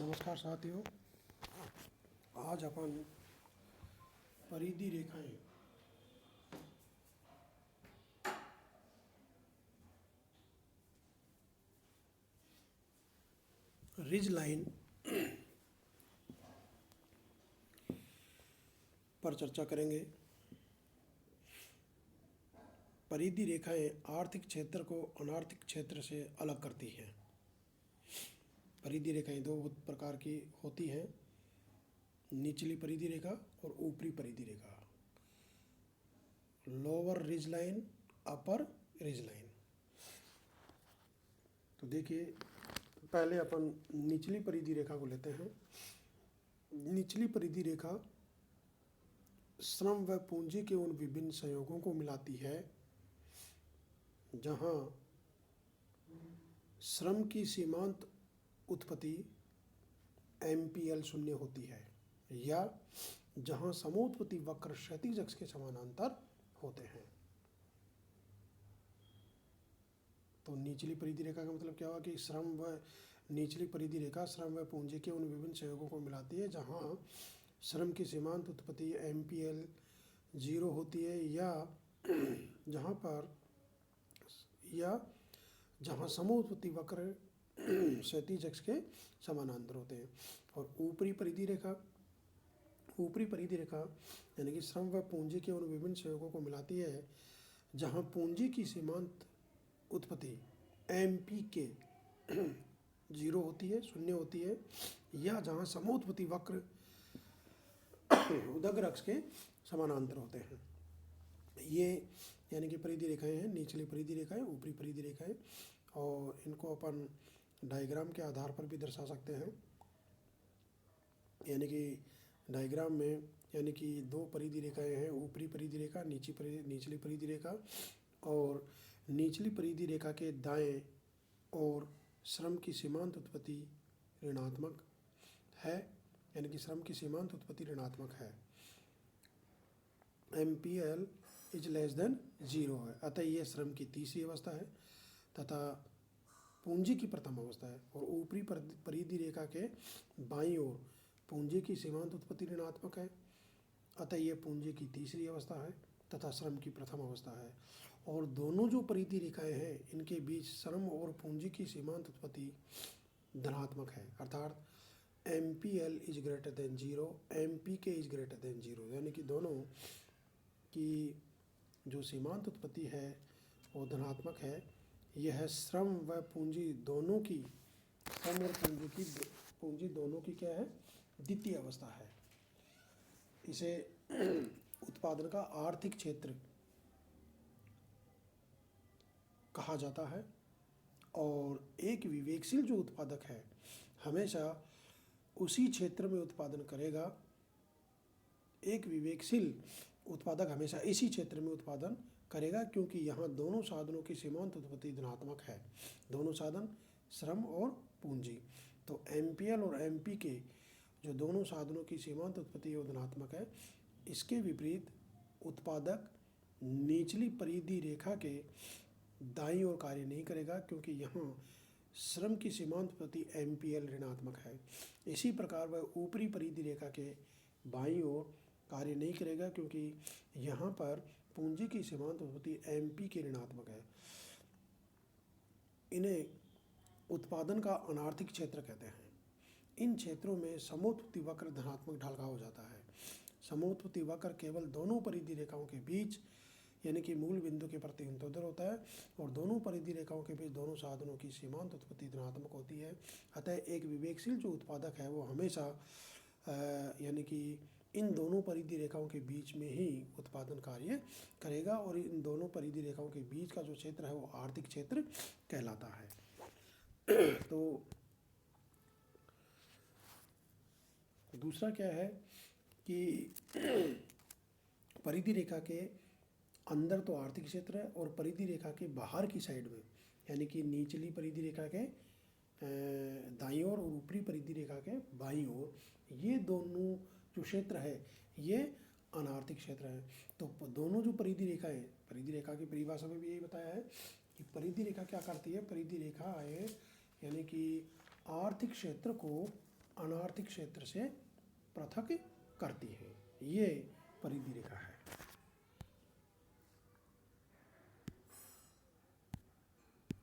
नमस्कार साथियों। आज अपन परिधि रेखाएं रिज लाइन पर चर्चा करेंगे। परिधि रेखाएं आर्थिक क्षेत्र को अनार्थिक क्षेत्र से अलग करती हैं। परिधि रेखाएं दो प्रकार की होती हैं, निचली परिधि रेखा और ऊपरी परिधि रेखा, लोअर रिज लाइन, अपर रिज लाइन। तो देखिए, पहले अपन निचली परिधि रेखा को लेते हैं। निचली परिधि रेखा श्रम व पूंजी के उन विभिन्न संयोगों को मिलाती है जहां श्रम की सीमांत उत्पत्ति MPL शून्य होती है या जहां समोत्पत्ति वक्र क्षैतिज अक्ष के समानांतर होते हैं। तो निचली परिधि रेखा का मतलब क्या हुआ कि निचली परिधि रेखा श्रम व पूंजी के उन विभिन्न संयोगों को मिलाती है जहां श्रम की सीमांत उत्पत्ति MPL 0 होती है या जहां समोत्पत्ति वक्र क्षैतिज अक्ष के समानांतर होते हैं। और ऊपरी परिधि रेखा यानी कि श्रम व पूंजी के उन विभिन्न संयोगों को मिलाती है जहां पूंजी की सीमांत उत्पत्ति MPK 0 होती है, शून्य होती है, या जहां समोत्पत्ति वक्र उदग्र अक्ष के समानांतर होते हैं। ये यानी कि परिधि रेखाएं हैं, निचली परिधि रेखाएं, ऊपरी परिधि रेखाएं, और इनको अपन डायग्राम के आधार पर भी दर्शा सकते हैं। यानी कि डायग्राम में यानी कि दो परिधि रेखाएं हैं, ऊपरी परिधि रेखा, निचली परिधि रेखा, और निचली परिधि रेखा के दाएं और श्रम की सीमांत उत्पत्ति ऋणात्मक है, यानी कि श्रम की सीमांत उत्पत्ति ऋणात्मक है। MPL इज लेस देन 0 है, अतः यह श्रम की तीसरी अवस्था है तथा पूंजी की प्रथम अवस्था है। और ऊपरी परिधि रेखा के बाईं ओर पूंजी की सीमांत उत्पत्ति ऋणात्मक है, अतः यह पूंजी की तीसरी अवस्था है तथा श्रम की प्रथम अवस्था है। और दोनों जो परिधि रेखाएं हैं इनके बीच श्रम और पूंजी की सीमांत उत्पत्ति धनात्मक है, अर्थात MPL is greater than 0, MPK is greater than 0, यानी कि दोनों की जो सीमांत उत्पत्ति है वो धनात्मक है। यह श्रम व पूंजी दोनों की क्या है, द्वितीय अवस्था है। इसे उत्पादन का आर्थिक क्षेत्र कहा जाता है। और एक विवेकशील जो उत्पादक है हमेशा उसी क्षेत्र में उत्पादन करेगा। एक विवेकशील उत्पादक हमेशा इसी क्षेत्र में उत्पादन करेगा क्योंकि यहाँ दोनों साधनों की सीमांत उत्पत्ति धनात्मक है, दोनों साधन श्रम और पूंजी। तो MPL और MPK जो दोनों साधनों की सीमांत उत्पत्ति वो धनात्मक है। इसके विपरीत उत्पादक निचली परिधि रेखा के दाईं ओर कार्य नहीं करेगा क्योंकि यहाँ श्रम की सीमांत उत्पत्ति MPL ऋणात्मक है। इसी प्रकार वह ऊपरी परिधि रेखा के बाईं ओर कार्य नहीं करेगा क्योंकि यहाँ पर पूंजी की सीमांत उत्पत्ति MPK ऋणात्मक है। इन्हें उत्पादन का अनार्थिक क्षेत्र कहते हैं। इन क्षेत्रों में समोत्पत्ति वक्र धनात्मक ढाल का हो जाता है। समोत्पत्ति वक्र केवल दोनों परिधि रेखाओं के बीच यानी कि मूल बिंदु के प्रति ऊर्ध्वाधर होता है और दोनों परिधि रेखाओं के बीच दोनों साधनों की सीमांत उत्पत्ति धनात्मक होती है। अतः एक विवेकशील जो उत्पादक है वो हमेशा यानी कि इन दोनों परिधि रेखाओं के बीच में ही उत्पादन कार्य करेगा और इन दोनों परिधि रेखाओं के बीच का जो क्षेत्र है वो आर्थिक क्षेत्र कहलाता है। तो दूसरा क्या है कि परिधि रेखा के अंदर तो आर्थिक क्षेत्र है और परिधि रेखा के बाहर की साइड में यानी कि निचली परिधि रेखा के दाईं ओर और ऊपरी परिधि रेखा के बाईं ओर ये दोनों जो क्षेत्र है ये अनार्थिक क्षेत्र है। तो दोनों जो परिधि रेखा की परिभाषा में भी यही बताया है कि परिधि रेखा क्या करती है। परिधि रेखा है यानी कि आर्थिक क्षेत्र को अनार्थिक क्षेत्र से पृथक करती है। ये परिधि रेखा है।